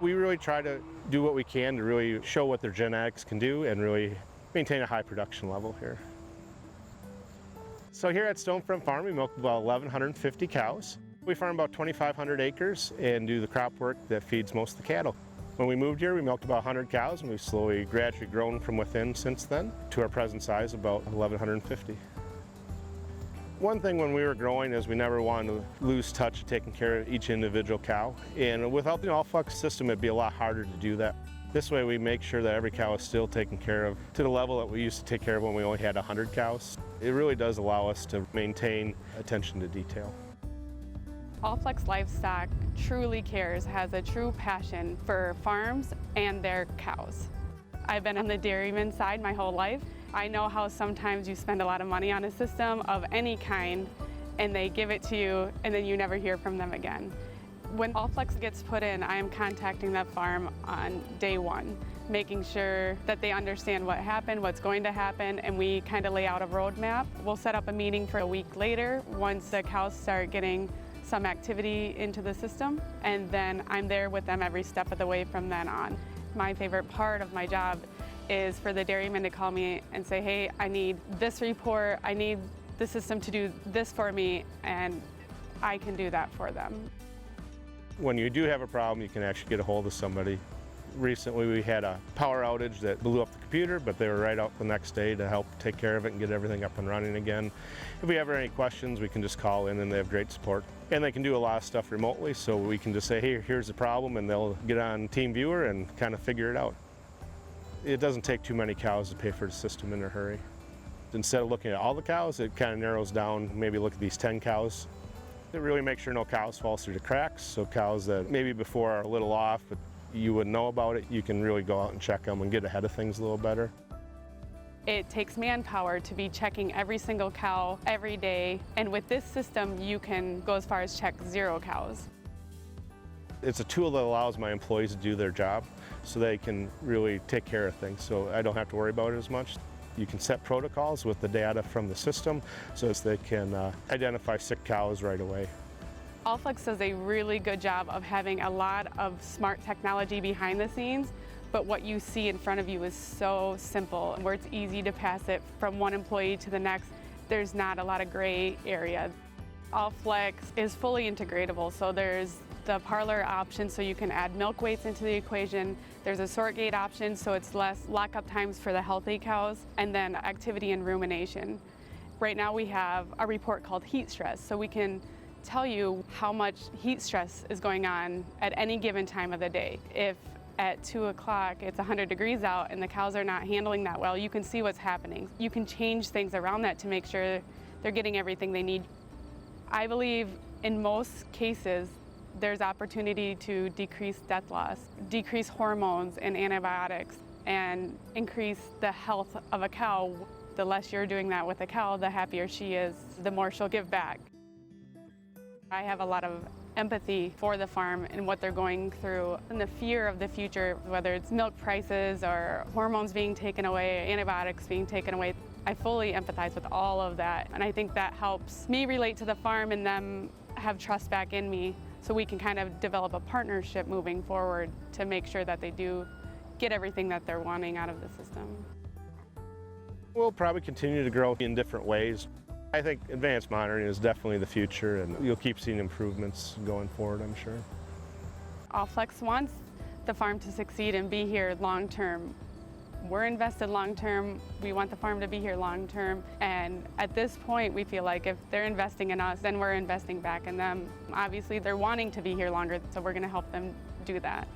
We really try to do what we can to really show what their genetics can do and really maintain a high production level here. So here at Stonefront Farm, we milk about 1,150 cows. We farm about 2,500 acres and do the crop work that feeds most of the cattle. When we moved here, we milked about 100 cows, and we've slowly, gradually grown from within since then to our present size, about 1,150. One thing when we were growing is we never wanted to lose touch of taking care of each individual cow. And without the Allflex system, it'd be a lot harder to do that. This way we make sure that every cow is still taken care of to the level that we used to take care of when we only had 100 cows. It really does allow us to maintain attention to detail. Allflex Livestock truly cares, has a true passion for farms and their cows. I've been on the dairyman side my whole life. I know how sometimes you spend a lot of money on a system of any kind and they give it to you and then you never hear from them again. When Allflex gets put in, I am contacting that farm on day one, making sure that they understand what happened, what's going to happen, and we kind of lay out a roadmap. We'll set up a meeting for a week later once the cows start getting some activity into the system, and then I'm there with them every step of the way from then on. My favorite part of my job is for the dairyman to call me and say, hey, I need this report, I need the system to do this for me, and I can do that for them. When you do have a problem, you can actually get a hold of somebody. Recently we had a power outage that blew up the computer, but they were right out the next day to help take care of it and get everything up and running again. If we have any questions, we can just call in and they have great support. And they can do a lot of stuff remotely, so we can just say, hey, here's the problem, and they'll get on TeamViewer and kind of figure it out. It doesn't take too many cows to pay for the system in a hurry. Instead of looking at all the cows, it kind of narrows down, maybe look at these 10 cows. It really makes sure no cows fall through the cracks, so cows that maybe before are a little off, but you wouldn't know about it, you can really go out and check them and get ahead of things a little better. It takes manpower to be checking every single cow every day, and with this system you can go as far as check 0 cows. It's a tool that allows my employees to do their job so they can really take care of things, so I don't have to worry about it as much. You can set protocols with the data from the system so as they can identify sick cows right away. Allflex does a really good job of having a lot of smart technology behind the scenes, but what you see in front of you is so simple, where it's easy to pass it from one employee to the next. There's not a lot of gray area. Allflex is fully integratable, so there's the parlor option so you can add milk weights into the equation. There's a sort gate option so it's less lockup times for the healthy cows, and then activity and rumination. Right now we have a report called heat stress, so we can tell you how much heat stress is going on at any given time of the day. If at 2 o'clock it's 100 degrees out and the cows are not handling that well, you can see what's happening. You can change things around that to make sure they're getting everything they need. I believe in most cases there's opportunity to decrease death loss, decrease hormones and antibiotics, and increase the health of a cow. The less you're doing that with a cow, the happier she is, the more she'll give back. I have a lot of empathy for the farm and what they're going through and the fear of the future, whether it's milk prices or hormones being taken away, antibiotics being taken away. I fully empathize with all of that, and I think that helps me relate to the farm and them have trust back in me, so we can kind of develop a partnership moving forward to make sure that they do get everything that they're wanting out of the system. We'll probably continue to grow in different ways. I think advanced monitoring is definitely the future, and you'll keep seeing improvements going forward, I'm sure. Allflex wants the farm to succeed and be here long term. We're invested long term, we want the farm to be here long term, and at this point we feel like if they're investing in us, then we're investing back in them. Obviously they're wanting to be here longer, so we're going to help them do that.